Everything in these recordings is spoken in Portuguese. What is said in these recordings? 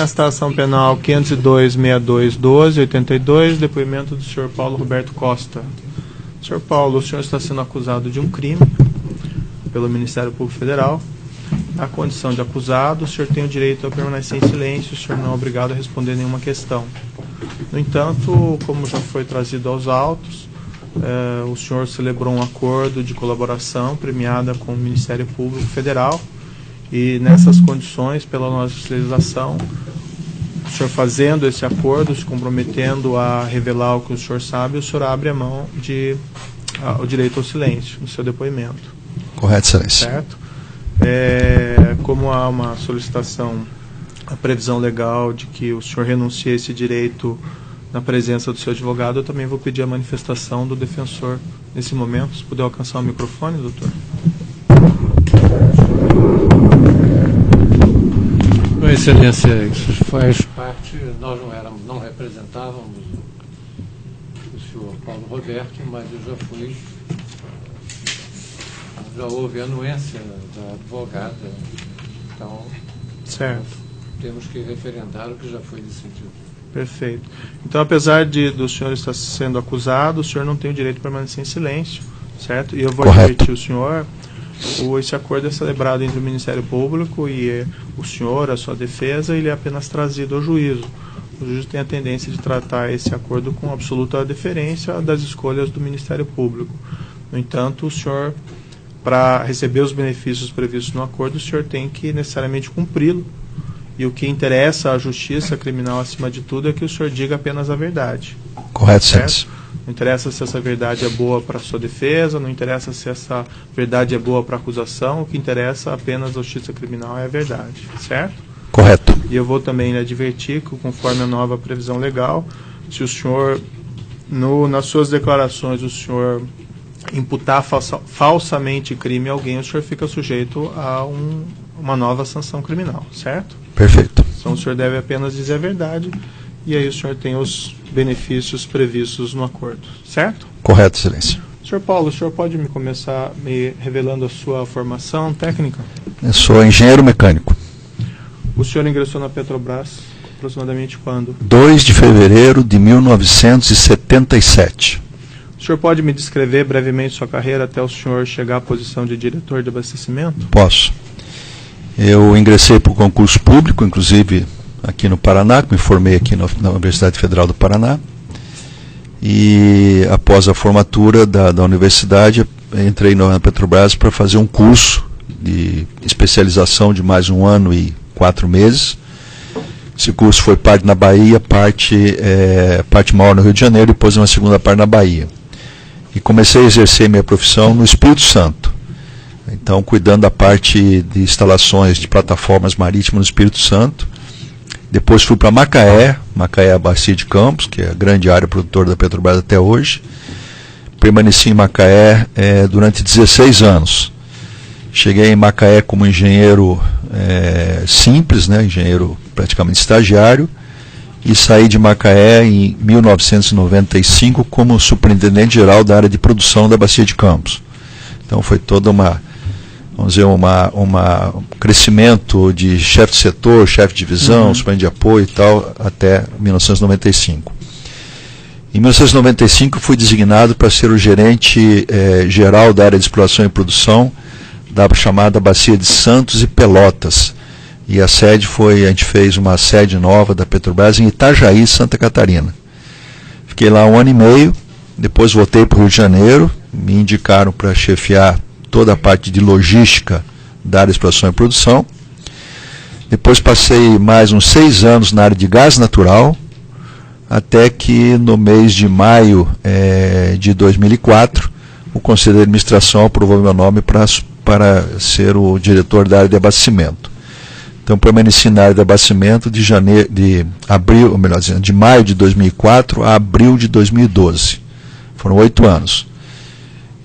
nesta ação penal 502.6212.82, depoimento do senhor Paulo Roberto Costa. Senhor Paulo, o senhor está sendo acusado de um crime pelo Ministério Público Federal. Na condição de acusado, o senhor tem o direito a permanecer em silêncio, o senhor não é obrigado a responder nenhuma questão. No entanto, como já foi trazido aos autos, o senhor celebrou um acordo de colaboração premiada com o Ministério Público Federal e nessas condições, pela nossa legislação, o senhor fazendo esse acordo, se comprometendo a revelar o que o senhor sabe, o senhor abre a mão o direito ao silêncio no seu depoimento. Correto, excelência. Certo? Como há uma solicitação, a previsão legal de que o senhor renuncie a esse direito na presença do seu advogado, eu também vou pedir a manifestação do defensor nesse momento. Se puder alcançar o microfone, doutor. Com excelência, isso faz parte, nós não representávamos o senhor Paulo Roberto, mas eu já fui, já houve anuência da advogada, então certo, temos que referendar o que já foi decidido. Perfeito. Então, apesar do senhor estar sendo acusado, o senhor não tem o direito de permanecer em silêncio, certo? E eu vou advertir o senhor, esse acordo é celebrado entre o Ministério Público e o senhor, a sua defesa, ele é apenas trazido ao juízo. O juiz tem a tendência de tratar esse acordo com absoluta deferência das escolhas do Ministério Público. No entanto, o senhor, para receber os benefícios previstos no acordo, o senhor tem que necessariamente cumpri-lo. E o que interessa à justiça criminal, acima de tudo, é que o senhor diga apenas a verdade. Correto, certo? Não interessa se essa verdade é boa para a sua defesa, não interessa se essa verdade é boa para a acusação, o que interessa apenas à justiça criminal é a verdade, certo? Correto. E eu vou também lhe advertir que, conforme a nova previsão legal, se o senhor, nas suas declarações, o senhor imputar falsamente crime a alguém, o senhor fica sujeito a uma nova sanção criminal, certo? Perfeito. Então o senhor deve apenas dizer a verdade e aí o senhor tem os benefícios previstos no acordo, certo? Correto, excelência. Senhor Paulo, o senhor pode começar me revelando a sua formação técnica? Eu sou engenheiro mecânico. O senhor ingressou na Petrobras aproximadamente quando? 2 de fevereiro de 1977. O senhor pode me descrever brevemente sua carreira até o senhor chegar à posição de diretor de abastecimento? Posso. Eu ingressei por concurso público, inclusive aqui no Paraná, me formei aqui na Universidade Federal do Paraná. E após a formatura da universidade, entrei na Petrobras para fazer um curso de especialização de mais 1 ano e 4 meses. Esse curso foi parte na Bahia, parte maior no Rio de Janeiro, e depois uma segunda parte na Bahia. E comecei a exercer minha profissão no Espírito Santo. Então, cuidando da parte de instalações de plataformas marítimas no Espírito Santo. Depois fui para Macaé, a Bacia de Campos, que é a grande área produtora da Petrobras até hoje. Permaneci em Macaé durante 16 anos. Cheguei em Macaé como engenheiro simples, engenheiro praticamente estagiário, e saí de Macaé em 1995 como superintendente-geral da área de produção da Bacia de Campos. Então foi toda um crescimento de chefe de setor, chefe de divisão, superintendente de apoio e tal, até 1995. Em 1995 fui designado para ser o gerente geral da área de exploração e produção da chamada Bacia de Santos e Pelotas. E a gente fez uma sede nova da Petrobras em Itajaí, Santa Catarina. Fiquei lá 1 ano e meio, depois voltei para o Rio de Janeiro, me indicaram para chefiar toda a parte de logística da área de exploração e produção. Depois passei mais uns 6 anos na área de gás natural, até que no mês de maio de 2004, o Conselho de Administração aprovou meu nome para ser o diretor da área de abastecimento. Então, permaneci na área de abastecimento de maio de 2004 a abril de 2012. Foram 8 anos.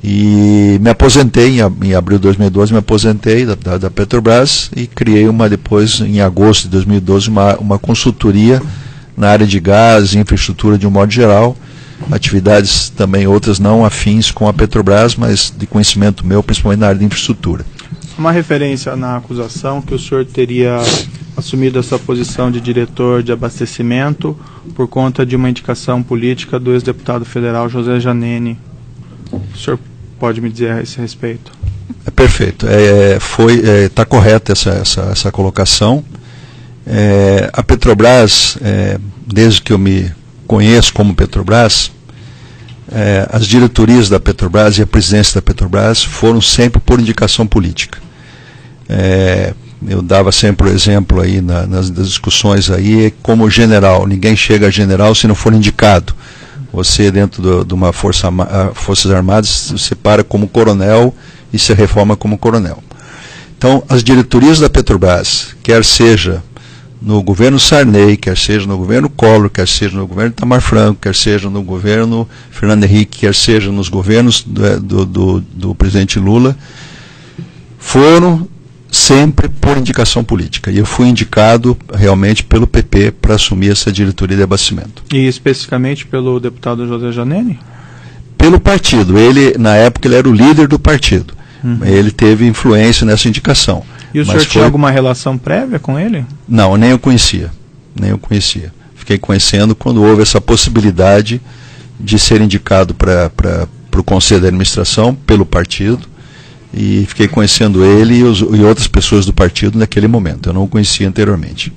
E me aposentei, em abril de 2012, me aposentei da Petrobras e criei depois, em agosto de 2012, uma consultoria na área de gás e infraestrutura de um modo geral, atividades também outras não afins com a Petrobras, mas de conhecimento meu, principalmente na área de infraestrutura. Uma referência na acusação que o senhor teria assumido essa posição de diretor de abastecimento por conta de uma indicação política do ex-deputado federal José Janene. O senhor pode me dizer a esse respeito? Perfeito. Está correta essa colocação. A Petrobras, desde que eu me conheço como Petrobras, as diretorias da Petrobras e a presidência da Petrobras foram sempre por indicação política. Eu dava sempre o exemplo aí nas discussões aí, como general, ninguém chega a general se não for indicado. Você, dentro de uma Forças Armadas, se para como coronel e se reforma como coronel. Então, as diretorias da Petrobras, quer seja no governo Sarney, quer seja no governo Collor, quer seja no governo Itamar Franco, quer seja no governo Fernando Henrique, quer seja nos governos do presidente Lula, foram sempre por indicação política. E eu fui indicado realmente pelo PP para assumir essa diretoria de abastecimento. E especificamente pelo deputado José Janene? Pelo partido. Ele, na época, ele era o líder do partido. Ele teve influência nessa indicação. E o senhor tinha alguma relação prévia com ele? Não, nem eu conhecia. Fiquei conhecendo quando houve essa possibilidade de ser indicado para o Conselho de Administração pelo partido. E fiquei conhecendo ele e outras pessoas do partido naquele momento. Eu não o conhecia anteriormente.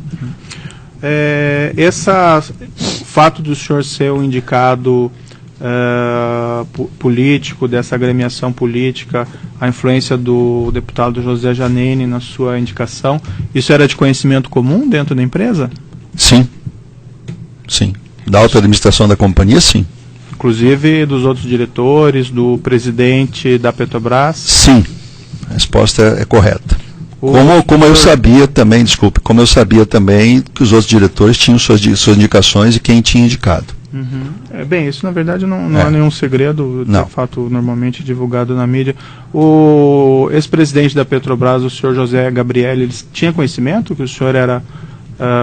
O fato do senhor ser um indicado político, dessa agremiação política, a influência do deputado José Janene na sua indicação, isso era de conhecimento comum dentro da empresa? Sim. Da alta administração da companhia, sim. Inclusive dos outros diretores, do presidente da Petrobras? Sim, a resposta é correta. Como eu sabia também, como eu sabia também que os outros diretores tinham suas indicações e quem tinha indicado. Bem, isso na verdade não é nenhum segredo, não. De fato normalmente divulgado na mídia. O ex-presidente da Petrobras, o senhor José Gabrielli, ele tinha conhecimento que o senhor era,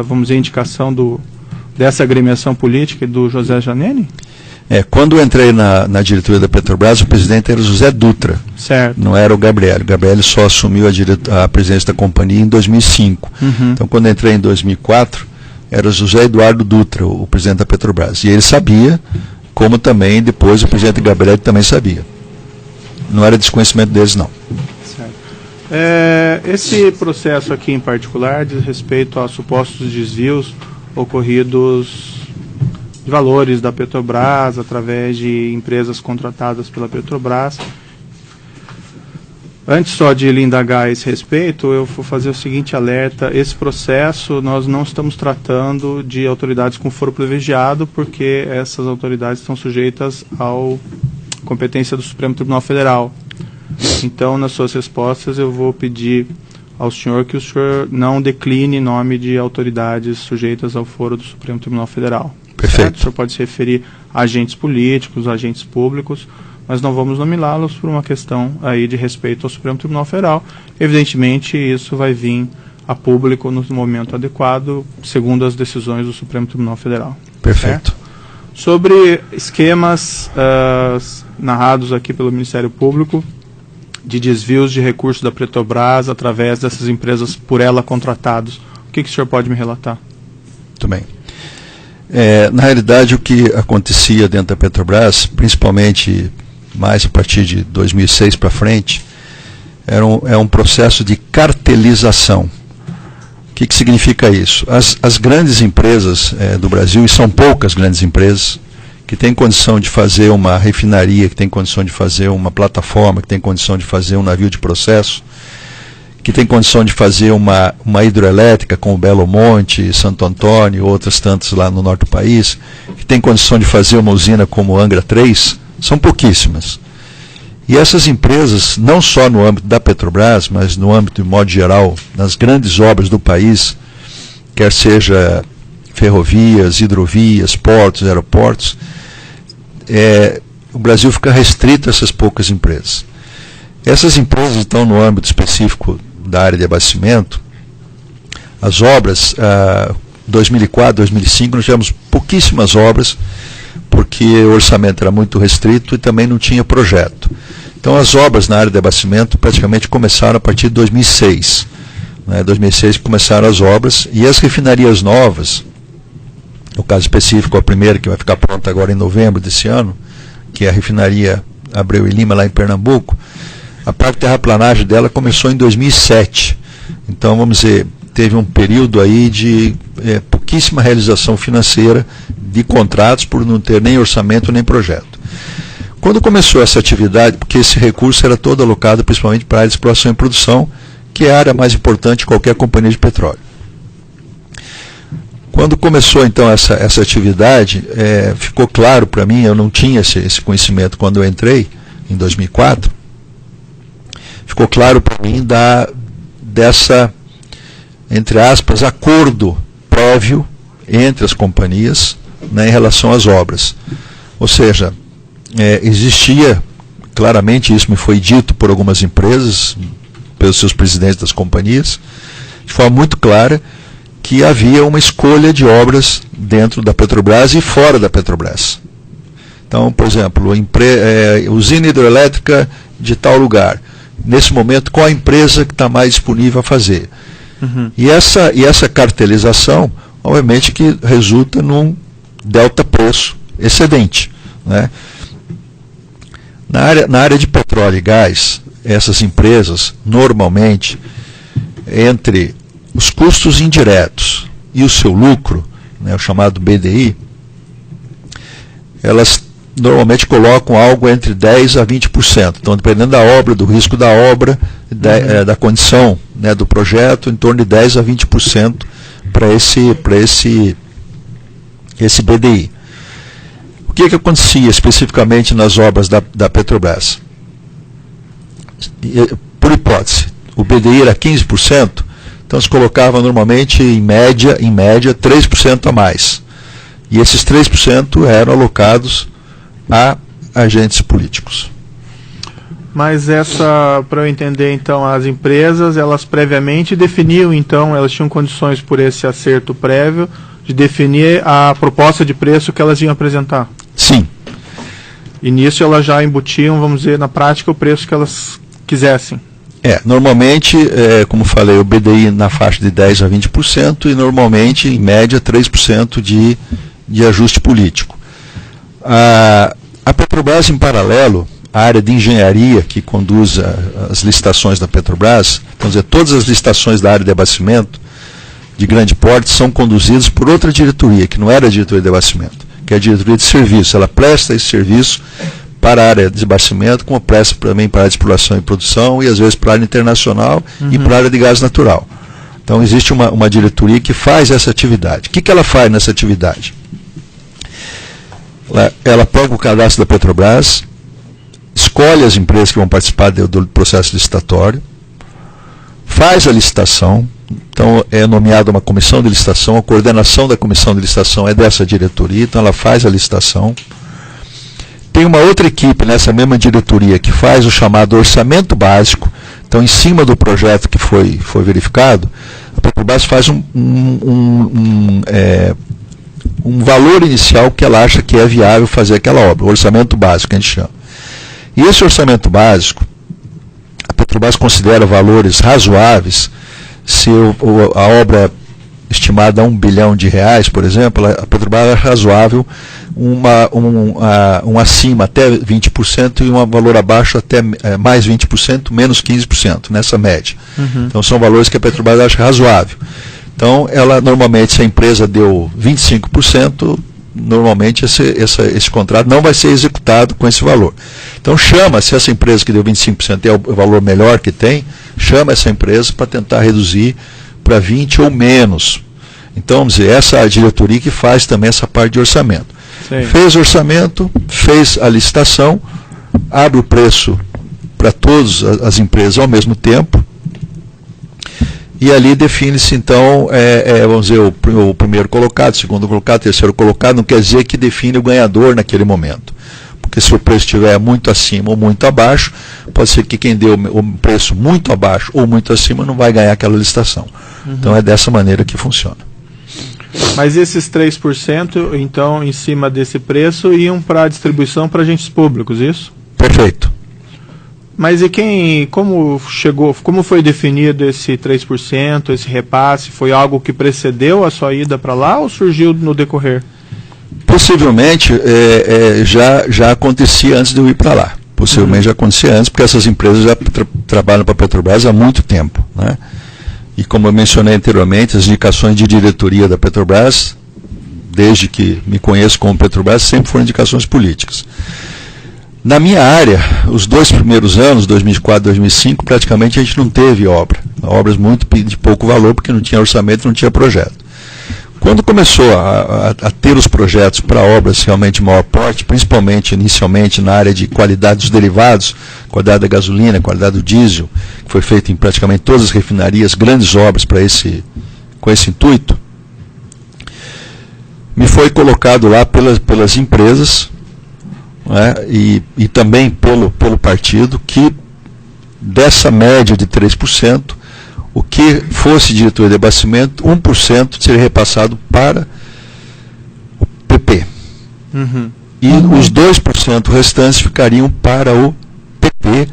vamos dizer, indicação dessa agremiação política e do José Janene? Quando eu entrei na diretoria da Petrobras, o presidente era o José Dutra. Certo. Não era o Gabrielli. O Gabrielli só assumiu a presidência da companhia em 2005. Então, quando eu entrei em 2004, era o José Eduardo Dutra, o presidente da Petrobras. E ele sabia, como também depois o presidente Gabrielli também sabia. Não era desconhecimento deles, não. Certo. Esse processo aqui em particular diz respeito a supostos desvios ocorridos de valores da Petrobras através de empresas contratadas pela Petrobras. Antes só de lhe indagar a esse respeito, eu vou fazer o seguinte alerta: esse processo nós não estamos tratando de autoridades com foro privilegiado, porque essas autoridades estão sujeitas à competência do Supremo Tribunal Federal. Então, nas suas respostas, eu vou pedir ao senhor que o senhor não decline nome de autoridades sujeitas ao foro do Supremo Tribunal Federal. Perfeito. Certo? O senhor pode se referir a agentes políticos, agentes públicos, mas não vamos nominá-los por uma questão aí de respeito ao Supremo Tribunal Federal. Evidentemente, isso vai vir a público no momento adequado, segundo as decisões do Supremo Tribunal Federal. Perfeito. Certo? Sobre esquemas narrados aqui pelo Ministério Público de desvios de recursos da Petrobras através dessas empresas por ela contratados, o que o senhor pode me relatar? Muito bem. Na realidade, o que acontecia dentro da Petrobras, principalmente mais a partir de 2006 para frente, é um processo de cartelização. O que significa isso? As grandes empresas do Brasil, e são poucas grandes empresas, que têm condição de fazer uma refinaria, que têm condição de fazer uma plataforma, que têm condição de fazer um navio de processo, que tem condição de fazer uma hidroelétrica como Belo Monte, Santo Antônio, outras tantas lá no norte do país, que tem condição de fazer uma usina como Angra 3, são pouquíssimas. E essas empresas, não só no âmbito da Petrobras, mas no âmbito, de modo geral, nas grandes obras do país, quer seja ferrovias, hidrovias, portos, aeroportos, o Brasil fica restrito a essas poucas empresas. Essas empresas estão no âmbito específico da área de abastecimento. As obras, 2004, 2005, nós tivemos pouquíssimas obras, porque o orçamento era muito restrito e também não tinha projeto. Então as obras na área de abastecimento praticamente começaram a partir de 2006. né, 2006 começaram as obras, e as refinarias novas, no caso específico a primeira que vai ficar pronta agora em novembro desse ano, que é a refinaria Abreu e Lima lá em Pernambuco, a parte de terraplanagem dela começou em 2007, então vamos dizer, teve um período aí de pouquíssima realização financeira de contratos por não ter nem orçamento nem projeto. Quando começou essa atividade, porque esse recurso era todo alocado principalmente para a área de exploração e produção, que é a área mais importante de qualquer companhia de petróleo. Quando começou então essa atividade, ficou claro para mim, eu não tinha esse conhecimento quando eu entrei, em 2004, ficou claro para mim dessa, entre aspas, acordo prévio entre as companhias, né, em relação às obras. Ou seja, existia, claramente isso me foi dito por algumas empresas, pelos seus presidentes das companhias, de forma muito clara, que havia uma escolha de obras dentro da Petrobras e fora da Petrobras. Então, por exemplo, usina hidrelétrica de tal lugar. Nesse momento, qual a empresa que está mais disponível a fazer? Uhum. E essa cartelização, obviamente, que resulta num delta preço excedente, né? Na área de petróleo e gás, essas empresas, normalmente, entre os custos indiretos e o seu lucro, né, o chamado BDI, elas normalmente colocam algo entre 10% a 20%. Então, dependendo da obra, do risco da obra, da condição, né, do projeto, em torno de 10% a 20% para esse BDI. O que acontecia especificamente nas obras da Petrobras? Por hipótese, o BDI era 15%, então se colocava normalmente, em média 3% a mais. E esses 3% eram alocados a agentes políticos. Mas para eu entender, então, as empresas, elas previamente definiam, então, elas tinham condições por esse acerto prévio de definir a proposta de preço que elas iam apresentar? Sim. E nisso elas já embutiam, vamos dizer, na prática, o preço que elas quisessem? Normalmente, como falei, o BDI na faixa de 10% a 20% e normalmente, em média, 3% de ajuste político. A Petrobras, em paralelo, a área de engenharia que conduz as licitações da Petrobras, vamos dizer, todas as licitações da área de abastecimento de grande porte são conduzidas por outra diretoria, que não era a diretoria de abastecimento, que é a diretoria de serviço. Ela presta esse serviço para a área de abastecimento, como presta também para a área de exploração e produção, e às vezes para a área internacional e para a área de gás natural. Então existe uma diretoria que faz essa atividade. O que ela faz nessa atividade? Ela pega o cadastro da Petrobras, escolhe as empresas que vão participar do processo licitatório, faz a licitação, então é nomeada uma comissão de licitação, a coordenação da comissão de licitação é dessa diretoria, então ela faz a licitação. Tem uma outra equipe nessa mesma diretoria que faz o chamado orçamento básico, então em cima do projeto que foi verificado, a Petrobras faz um valor inicial que ela acha que é viável fazer aquela obra, o orçamento básico que a gente chama. E esse orçamento básico, a Petrobras considera valores razoáveis se a obra é estimada a R$1 bilhão, por exemplo, a Petrobras é razoável um acima até 20% e um valor abaixo até mais 20%, menos 15%, nessa média. Uhum. Então são valores que a Petrobras acha razoável. Então, normalmente, se a empresa deu 25%, normalmente esse contrato não vai ser executado com esse valor. Então, se essa empresa que deu 25% é o valor melhor que tem, chama essa empresa para tentar reduzir para 20% ou menos. Então, vamos dizer, essa é a diretoria que faz também essa parte de orçamento. Sim. Fez o orçamento, fez a licitação, abre o preço para todas as empresas ao mesmo tempo, e ali define-se, então, vamos dizer, o primeiro colocado, segundo colocado, terceiro colocado, não quer dizer que define o ganhador naquele momento. Porque se o preço estiver muito acima ou muito abaixo, pode ser que quem deu o preço muito abaixo ou muito acima não vai ganhar aquela licitação. Uhum. Então é dessa maneira que funciona. Mas esses 3%, então, em cima desse preço, iam para a distribuição para agentes públicos, isso? Perfeito. Mas e como foi definido esse 3%, esse repasse? Foi algo que precedeu a sua ida para lá ou surgiu no decorrer? Possivelmente já acontecia antes de eu ir para lá. Possivelmente já acontecia antes, porque essas empresas já trabalham para a Petrobras há muito tempo, né? E como eu mencionei anteriormente, as indicações de diretoria da Petrobras, desde que me conheço como Petrobras, sempre foram indicações políticas. Na minha área, os 2 primeiros anos, 2004 e 2005, praticamente a gente não teve obras muito de pouco valor, porque não tinha orçamento, não tinha projeto. Quando começou a ter os projetos para obras realmente de maior porte, principalmente inicialmente na área de qualidade dos derivados, qualidade da gasolina, qualidade do diesel, que foi feito em praticamente todas as refinarias, grandes obras com esse intuito, me foi colocado lá pelas empresas, né, e também pelo partido, que dessa média de 3%, o que fosse diretoria de abastecimento, 1% seria repassado para o PP. E os 2% restantes ficariam para o PP,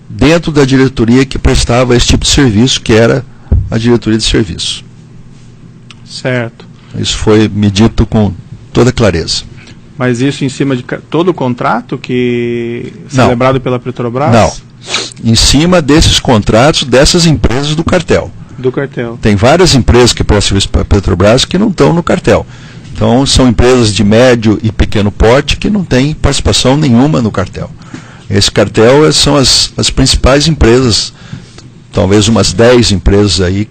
dentro da diretoria que prestava esse tipo de serviço, que era a diretoria de serviço. Certo. Isso foi me dito com toda clareza. Mas isso em cima de todo o contrato que celebrado pela Petrobras? Não. Em cima desses contratos dessas empresas do cartel. Do cartel. Tem várias empresas que prestam serviço para a Petrobras que não estão no cartel. Então, são empresas de médio e pequeno porte que não têm participação nenhuma no cartel. Esse cartel são as principais empresas, talvez umas 10 empresas aí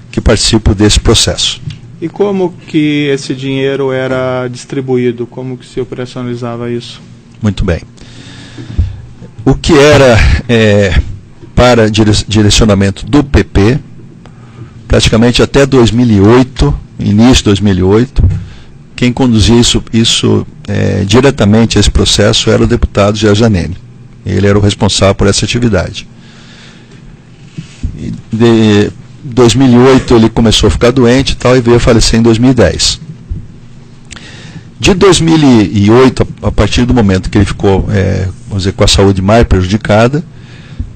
que participam desse processo. E como que esse dinheiro era distribuído? Como que se operacionalizava isso? Muito bem. O que era para direcionamento do PP, praticamente até 2008, início de 2008, quem conduzia isso diretamente esse processo era o deputado Zé Janene. Ele era o responsável por essa atividade. Em 2008 ele começou a ficar doente e tal, e veio a falecer em 2010. De 2008, a partir do momento que ele ficou, vamos dizer, com a saúde mais prejudicada,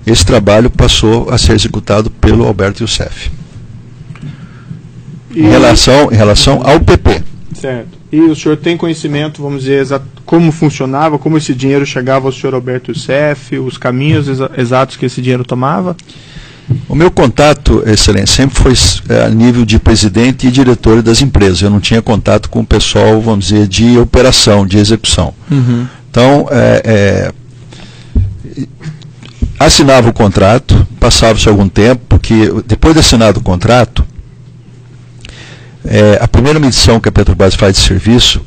esse trabalho passou a ser executado pelo Alberto Youssef. Em relação ao PP. Certo. E o senhor tem conhecimento, vamos dizer, como funcionava, como esse dinheiro chegava ao senhor Alberto Youssef, os caminhos exatos que esse dinheiro tomava? O meu contato, Excelência, sempre foi a nível de presidente e diretor das empresas. Eu não tinha contato com o pessoal, vamos dizer, de operação, de execução. Então, assinava o contrato, passava-se algum tempo, porque depois de assinado o contrato, a primeira medição que a Petrobras faz de serviço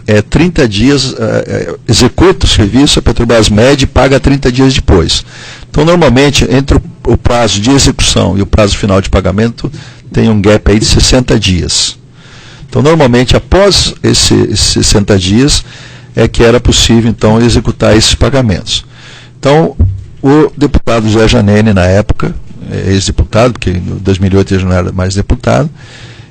é 30 dias, executa o serviço, a Petrobras mede e paga 30 dias depois. Então, normalmente, entre o prazo de execução e o prazo final de pagamento, tem um gap aí de 60 dias. Então, normalmente, após esses 60 dias, é que era possível, então, executar esses pagamentos. Então, o deputado Zé Janene, na época, ex-deputado, porque em 2008 ele não era mais deputado,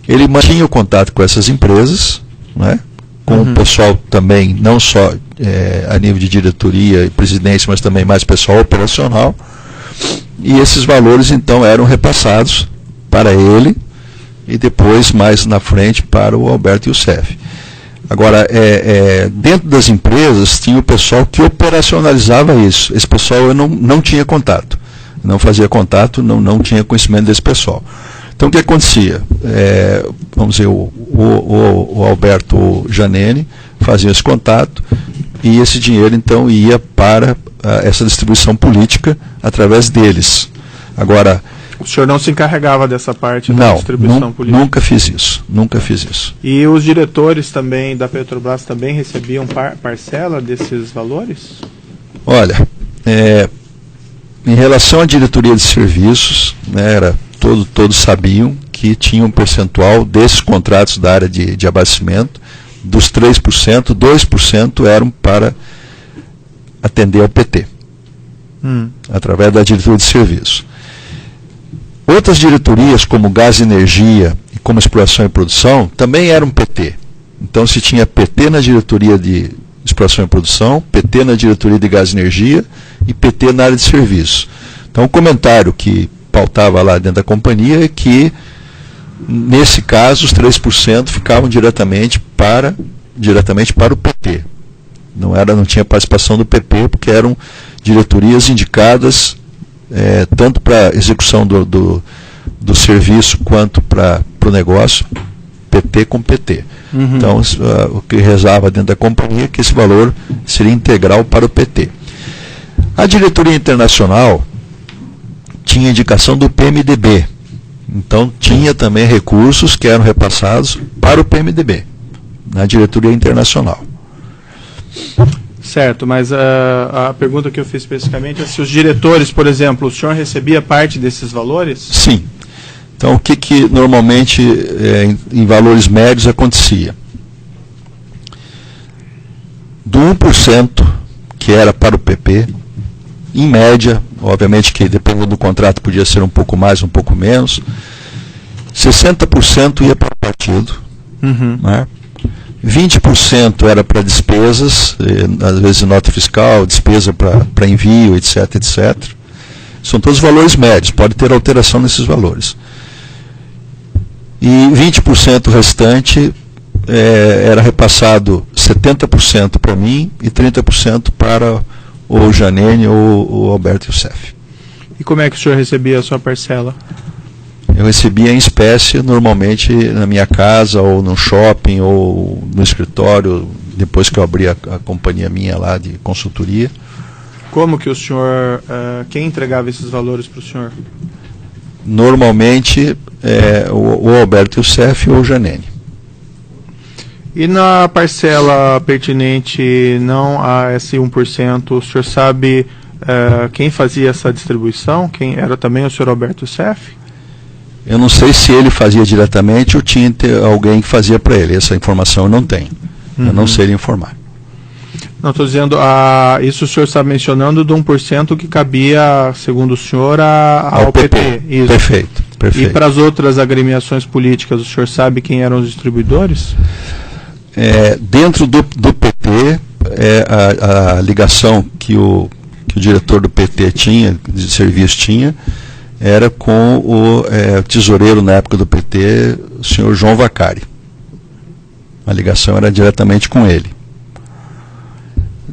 ele mantinha o contato com essas empresas, né, com o pessoal também, não só a nível de diretoria e presidência, mas também mais pessoal operacional, e esses valores então eram repassados para ele e depois, mais na frente, para o Alberto Youssef. Agora, dentro das empresas tinha o pessoal que operacionalizava isso. Esse pessoal eu não tinha contato, não fazia contato, não tinha conhecimento desse pessoal. Então, o que acontecia? Vamos dizer, o Alberto Janene fazia esse contato e esse dinheiro, então, ia para essa distribuição política através deles. Agora, o senhor não se encarregava dessa parte da distribuição política? Nunca fiz isso. E os diretores também da Petrobras também recebiam parcela desses valores? Olha, em relação à diretoria de serviços, né, todos sabiam que tinha um percentual desses contratos da área de abastecimento, dos 3%, 2% eram para atender ao PT, através da diretoria de serviço. Outras diretorias, como Gás e Energia e como Exploração e Produção, também eram PT. Então, se tinha PT na diretoria de exploração e produção, PT na diretoria de gás e energia e PT na área de serviços. Então o comentário que pautava lá dentro da companhia é que, nesse caso, os 3% ficavam diretamente para o PT. Não tinha participação do PP, porque eram diretorias indicadas tanto para a execução do serviço quanto para o negócio, PT com PT. Uhum. Então, o que rezava dentro da companhia é que esse valor seria integral para o PT. A diretoria internacional tinha indicação do PMDB. Então, tinha também recursos que eram repassados para o PMDB, na diretoria internacional. Certo, mas a pergunta que eu fiz especificamente é se os diretores, por exemplo, o senhor recebia parte desses valores? Sim. Então, o que normalmente, em valores médios, acontecia? Do 1%, que era para o PP, em média, obviamente que dependendo do contrato podia ser um pouco mais, um pouco menos, 60% ia para o partido, uhum. Né? 20% era para despesas, às vezes nota fiscal, despesa para envio, etc, etc. São todos valores médios, pode ter alteração nesses valores. E 20% restante era repassado 70% para mim e 30% para o Janene ou o Alberto Youssef. E como é que o senhor recebia a sua parcela? Eu recebia em espécie, normalmente na minha casa, ou no shopping, ou no escritório, depois que eu abri a companhia minha lá de consultoria. Como que o senhor, quem entregava esses valores para o senhor? Normalmente, o Alberto Youssef ou o Janene. E na parcela pertinente não a esse 1%, o senhor sabe quem fazia essa distribuição? Quem era também o senhor Alberto Youssef? Eu não sei se ele fazia diretamente ou tinha alguém que fazia para ele. Essa informação eu não tenho. Uhum. Eu não sei lhe informar. Não, estou dizendo, isso o senhor está mencionando do 1% que cabia, segundo o senhor, ao PT. Isso. Perfeito, perfeito. E para as outras agremiações políticas, o senhor sabe quem eram os distribuidores? Dentro do PT, a ligação que o diretor do PT tinha, de serviço tinha, era com o tesoureiro na época do PT, o senhor João Vacari. A ligação era diretamente com ele.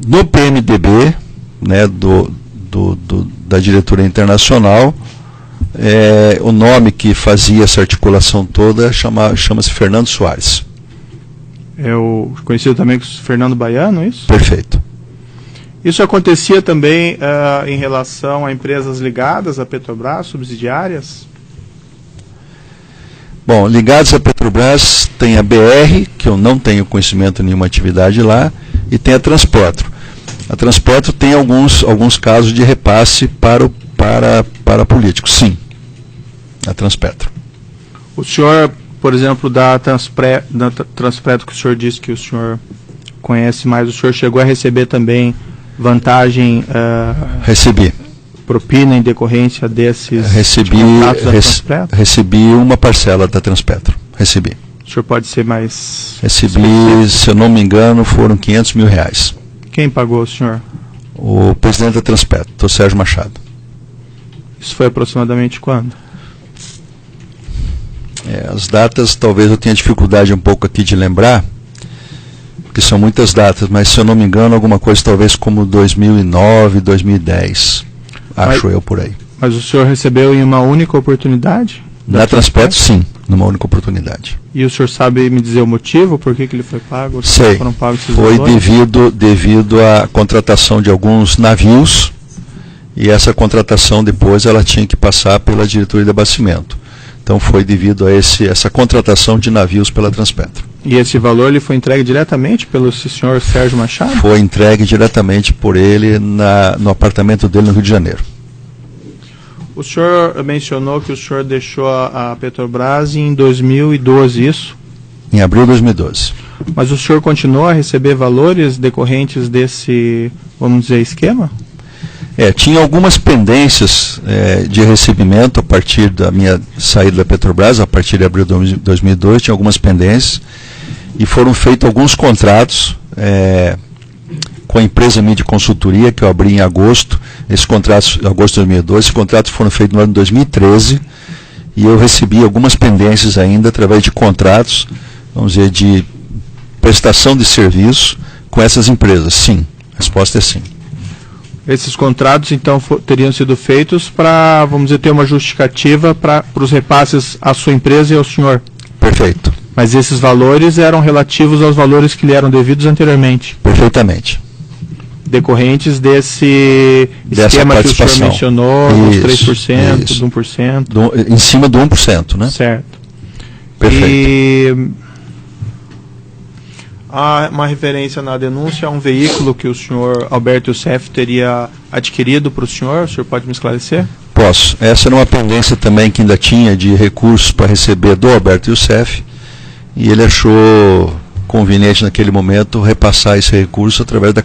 No PMDB, né, da diretoria internacional, o nome que fazia essa articulação toda chama-se Fernando Soares. É o conhecido também como Fernando Baiano, é isso? Perfeito. Isso acontecia também em relação a empresas ligadas à Petrobras, subsidiárias? Bom, ligados à Petrobras tem a BR, que eu não tenho conhecimento de nenhuma atividade lá, e tem a Transpetro. A Transpetro tem alguns casos de repasse para políticos, sim. A Transpetro. O senhor, por exemplo, da Transpetro, que o senhor disse que o senhor conhece mais, o senhor chegou a receber também vantagem, recebi propina em decorrência desses contratos da Transpetro? Recebi uma parcela da Transpetro, recebi. O senhor pode ser mais Recebi, específico? Se eu não me engano, foram R$500 mil. Quem pagou o senhor? O presidente da Transpetro, o Sérgio Machado. Isso foi aproximadamente quando? As datas, talvez eu tenha dificuldade um pouco aqui de lembrar, porque são muitas datas, mas se eu não me engano, alguma coisa talvez como 2009, 2010, acho eu por aí. Mas o senhor recebeu em uma única oportunidade? Na Transpetro, sim, numa única oportunidade. E o senhor sabe me dizer o motivo, por que ele foi pago? Sei, foram pagos esses foi valores? devido à contratação de alguns navios, e essa contratação depois ela tinha que passar pela diretoria de abastecimento. Então foi devido a essa contratação de navios pela Transpetro. E esse valor ele foi entregue diretamente pelo senhor Sérgio Machado? Foi entregue diretamente por ele no apartamento dele no Rio de Janeiro. O senhor mencionou que o senhor deixou a Petrobras em 2012, isso? Em abril de 2012. Mas o senhor continuou a receber valores decorrentes desse, vamos dizer, esquema? Tinha algumas pendências de recebimento a partir da minha saída da Petrobras, a partir de abril de 2002, tinha algumas pendências, e foram feitos alguns contratos com a empresa Mídia Consultoria, que eu abri em agosto. Esses contratos, em agosto de 2012, esses contratos foram feitos no ano de 2013, e eu recebi algumas pendências ainda através de contratos, vamos dizer, de prestação de serviço com essas empresas. Sim, a resposta é sim. Esses contratos, então, teriam sido feitos para, vamos dizer, ter uma justificativa para os repasses à sua empresa e ao senhor. Perfeito. Mas esses valores eram relativos aos valores que lhe eram devidos anteriormente. Perfeitamente. Decorrentes desse esquema que o senhor mencionou, dos 3%, isso. do 1%. Em cima do 1%, né? Certo. Perfeito. E há uma referência na denúncia a um veículo que o senhor Alberto Youssef teria adquirido para o senhor pode me esclarecer? Posso. Essa era uma pendência também que ainda tinha de recursos para receber do Alberto Youssef, e ele achou conveniente naquele momento repassar esse recurso através da